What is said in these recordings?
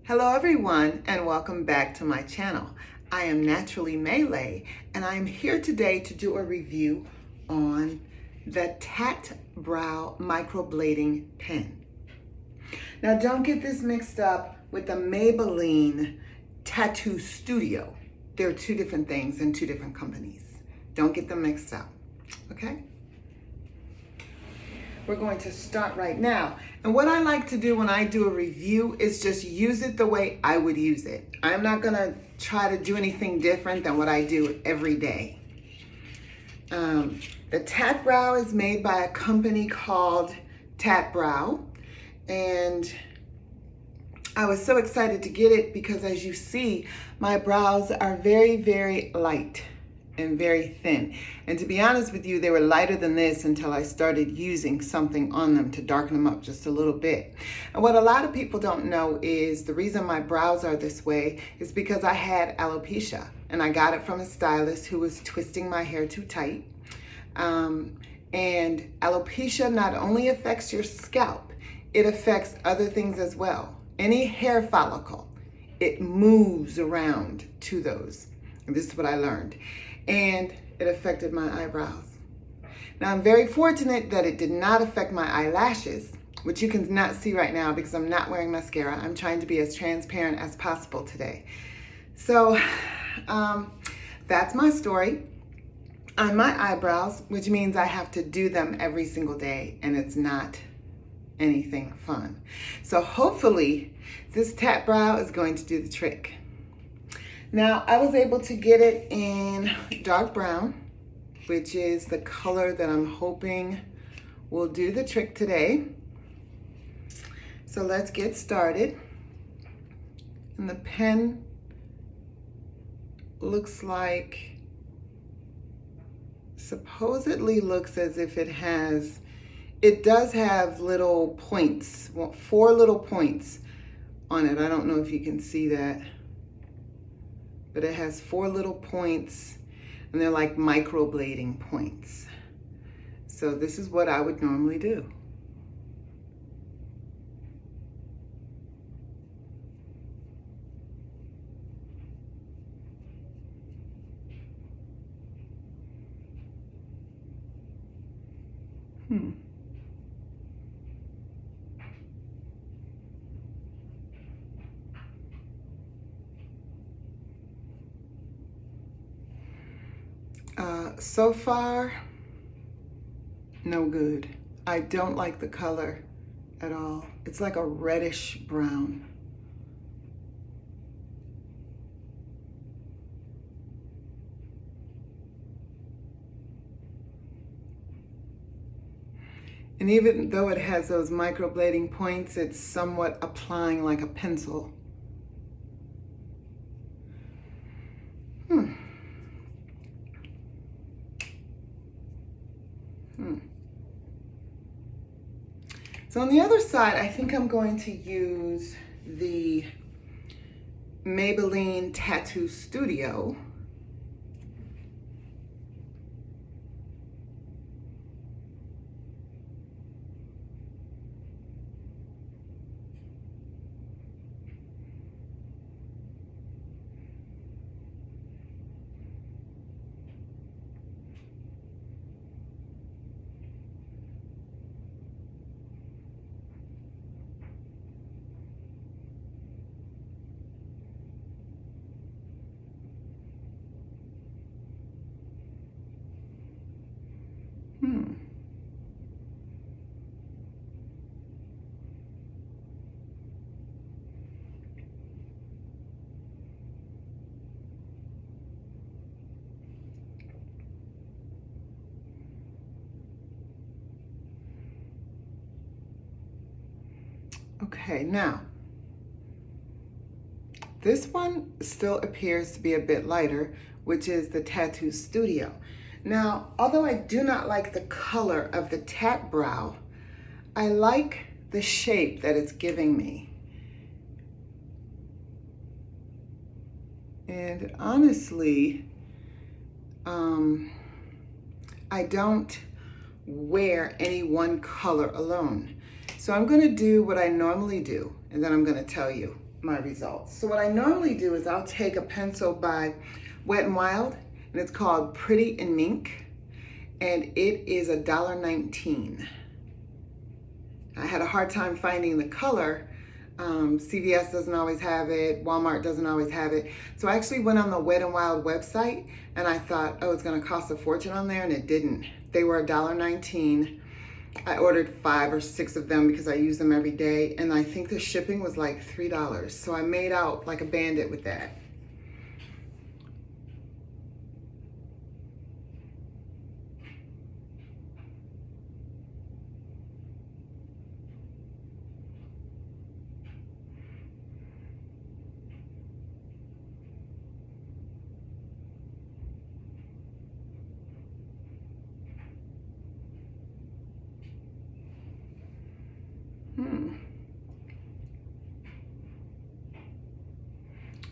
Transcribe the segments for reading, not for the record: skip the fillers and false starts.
Hello everyone and welcome back to my channel. I am Naturally Melee and I am here today to do a review on the TatBrow microblading pen. Now don't get this mixed up with the Maybelline Tattoo Studio. They're two different things and two different companies. Don't get them mixed up, okay? We're going to start right now. And what I like to do when I do a review is just use it the way I would use it. I'm not gonna try to do anything different than what I do every day. The TatBrow is made by a company called TatBrow. And I was so excited to get it because as you see, my brows are very, very light and very thin. And to be honest with you, they were lighter than this until I started using something on them to darken them up just a little bit. And what a lot of people don't know is the reason my brows are this way is because I had alopecia and I got it from a stylist who was twisting my hair too tight. And alopecia not only affects your scalp, it affects other things as well. Any hair follicle, it moves around to those. And this is what I learned. And it affected my eyebrows. Now I'm very fortunate that it did not affect my eyelashes, which you can not see right now because I'm not wearing mascara. I'm trying to be as transparent as possible today. So that's my story on my eyebrows, which means I have to do them every single day and it's not anything fun. So hopefully this TatBrow is going to do the trick. Now, I was able to get it in dark brown, which is the color that I'm hoping will do the trick today. So let's get started. And the pen looks like, supposedly looks as if it does have little points, 4 little points on it. I don't know if you can see that. But it has 4 little points and they're like microblading points. So this is what I would normally do. So far, no good. I don't like the color at all. It's like a reddish brown. And even though it has those microblading points, it's somewhat applying like a pencil. So on the other side, I think I'm going to use the Maybelline Tattoo Studio. Okay, now, this one still appears to be a bit lighter, which is the Tattoo Studio. Now, although I do not like the color of the TatBrow, I like the shape that it's giving me. And honestly, I don't wear any one color alone. So I'm going to do what I normally do, and then I'm going to tell you my results. So what I normally do is I'll take a pencil by Wet n Wild, and it's called Pretty in Mink, and it is $1.19. I had a hard time finding the color. CVS doesn't always have it, Walmart doesn't always have it. So I actually went on the Wet n Wild website, and I thought, oh, it's gonna cost a fortune on there, and it didn't. They were $1.19. I ordered 5 or 6 of them because I use them every day, and I think the shipping was like $3. So I made out like a bandit with that.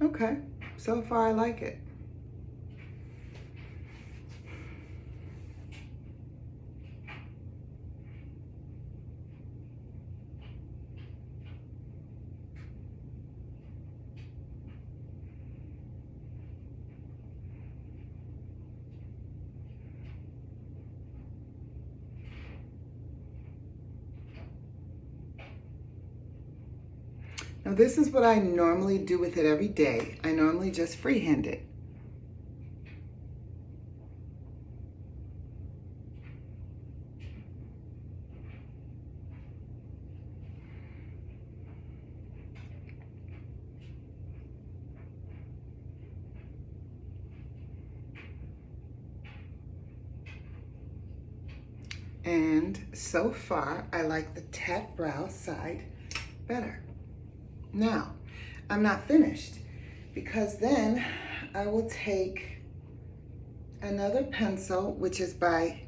Okay, so far I like it. Now this is what I normally do with it every day. I normally just freehand it. And so far, I like the TatBrow side better. Now, I'm not finished, because then I will take another pencil, which is by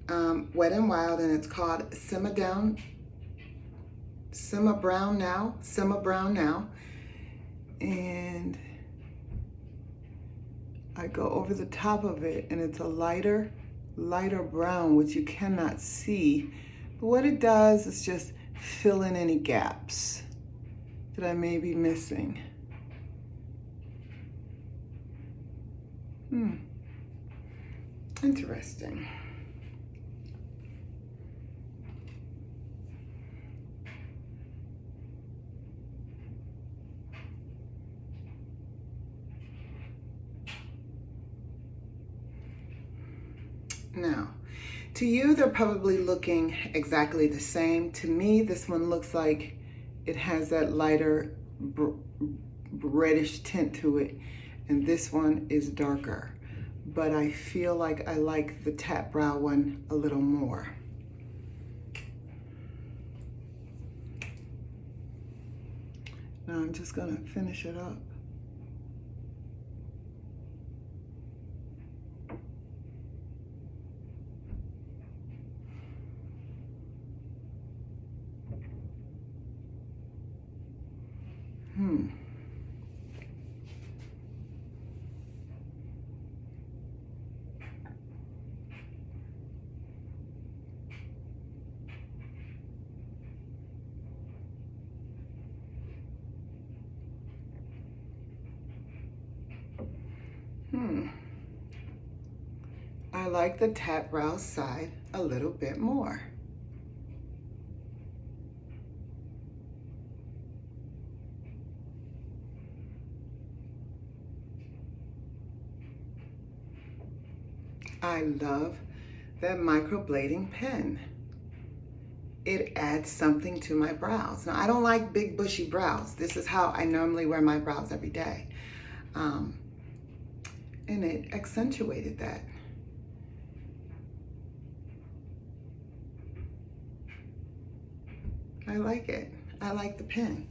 Wet n Wild, and it's called Simmer Brown Now. And I go over the top of it, and it's a lighter brown, which you cannot see. But what it does is just fill in any gaps that I may be missing. Interesting. Now, to you, they're probably looking exactly the same. To me, this one looks like it has that lighter reddish tint to it, and this one is darker. But I feel like I like the TatBrow one a little more. Now I'm just gonna finish it up. I like the TatBrow side a little bit more. I love that microblading pen. It adds something to my brows. Now, I don't like big bushy brows. This is how I normally wear my brows every day. And it accentuated that. I like it. I like the pen.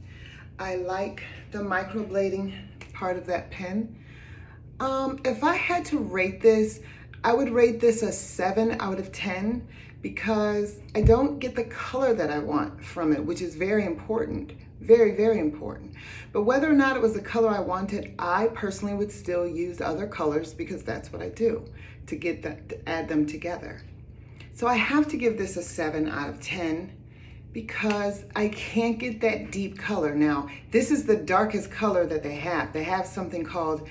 I like the microblading part of that pen. If I had to rate this, I would rate this a 7 out of 10 because I don't get the color that I want from it, which is very important. Very, very important. But whether or not it was the color I wanted, I personally would still use other colors because that's what I do to get that, to add them together. So I have to give this a 7 out of 10 because I can't get that deep color. Now, this is the darkest color that they have. They have something called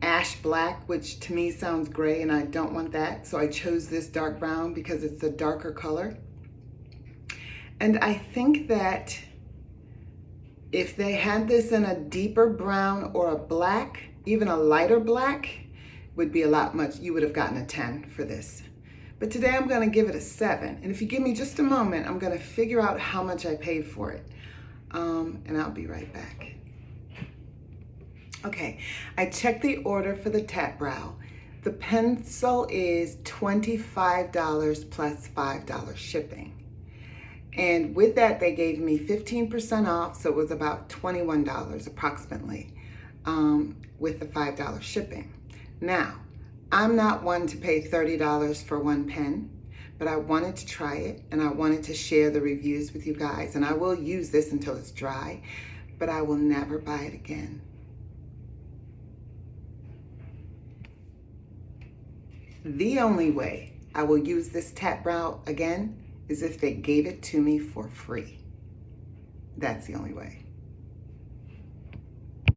ash black, which to me sounds gray, and I don't want that. So I chose this dark brown because it's a darker color. And I think that if they had this in a deeper brown or a black, even a lighter black, would be a lot much, you would have gotten a 10 for this. But today I'm gonna give it a 7. And if you give me just a moment, I'm gonna figure out how much I paid for it. And I'll be right back. Okay, I checked the order for the TatBrow. The pencil is $25 plus $5 shipping. And with that, they gave me 15% off, so it was about $21 approximately, with the $5 shipping. Now, I'm not one to pay $30 for one pen, but I wanted to try it, and I wanted to share the reviews with you guys, and I will use this until it's dry, but I will never buy it again. The only way I will use this TatBrow again is if they gave it to me for free. That's the only way.